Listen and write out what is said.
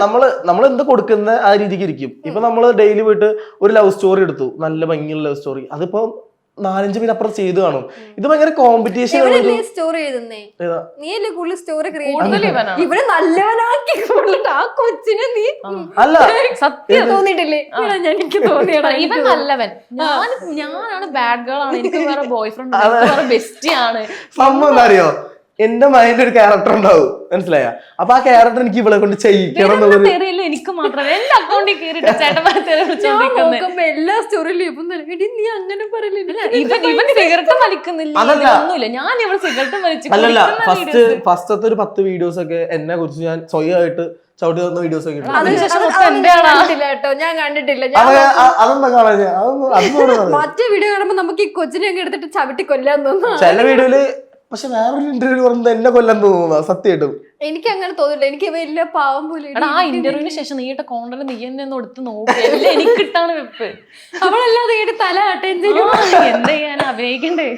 നമ്മൾ എന്ത് കൊടുക്കുന്ന ആ രീതിക്ക് ഇരിക്കും. ഇപ്പൊ നമ്മള് ഡെയിലി പോയിട്ട് ഒരു ലവ് സ്റ്റോറി എടുത്തു, നല്ല ഭംഗിയുള്ള ലവ് സ്റ്റോറി, അതിപ്പോ 4-5 പേര് അപ്പുറം ചെയ്ത് കാണും. ഇത് ഭയങ്കര കോമ്പറ്റീഷൻ. സ്റ്റോറി എഴുതുന്നേ നീയല്ലേ കൂടുതൽ സ്റ്റോറി ഇവിടെ നല്ലവനാക്കി ആ കൊച്ചിനെ നീ അല്ല സത്യം തോന്നിയിട്ടില്ലേ? എനിക്ക് തോന്നിയാണ് ഇവൻ നല്ലവൻ, ഞാനാണ് ബാഡ് ഗേൾ ആണ്, എനിക്ക് വേറെ ബോയ് ഫ്രണ്ട് വേറെ ബെസ്റ്റി ആണ്. സംഭവം എന്താ അറിയോ, എന്റെ മൈൻഡിൽ ഒരു ക്യാരക്ടർ ഉണ്ടാവും, മനസ്സിലായ? അപ്പൊ ആ ക്യാരക്ടർ എനിക്ക് ഇവളെ കൊണ്ട് ചെയ്യിക്കണം എന്നുള്ളത്. എനിക്ക് മാത്രമല്ല എന്റെ അക്കൗണ്ടിൽ കയറിയിട്ട് ചേട്ടന്മാരെ എല്ലാ സ്റ്റോറിയിലും നീ അങ്ങനെ പറയില്ല. ഇവൻ സിഗരറ്റ് വലിക്കുന്നില്ല, ഒന്നുമില്ല. ഞാൻ ഇവിടെ സിഗരറ്റ് വലിച്ചു. അല്ലല്ല, ഫസ്റ്റത്തെ ഒരു 10 വീഡിയോസ് ഒക്കെ എന്നെ കുറിച്ച് ഞാൻ സ്വയമായിട്ട് ചവിട്ടി തന്ന വീഡിയോസ് ഒക്കെ കേട്ടോ. ഞാൻ കണ്ടിട്ടില്ല. അതൊന്നും കാണാൻ മറ്റേ വീഡിയോ കാണുമ്പോ നമുക്ക് ഈ കൊച്ചിനെ അങ്ങ് എടുത്തിട്ട് ചവിട്ടി കൊല്ലാൻ തോന്നുന്നു ചില വീഡിയോയില്. പക്ഷെ വേറൊരു ഇന്റർവ്യൂ പറഞ്ഞത് എന്നെ കൊല്ലാൻ തോന്നുന്നു സത്യമായിട്ടും. എനിക്ക് അങ്ങനെ തോന്നില്ല. എനിക്ക് വലിയ പാവം പോലെ ആ ഇന്റർവ്യൂവിന് ശേഷം നീ ഇട്ട കോണ്ടന്റ് നീ എന്നെ ഒന്ന് എടുത്ത് നോക്കി, എനിക്ക് കിട്ടാണ് വെപ്പ്. അവളല്ലാതെ തല ആട്ടേം ചെയ്യും. എന്ത് ചെയ്യാൻ അഭിനയിക്കണ്ടേ?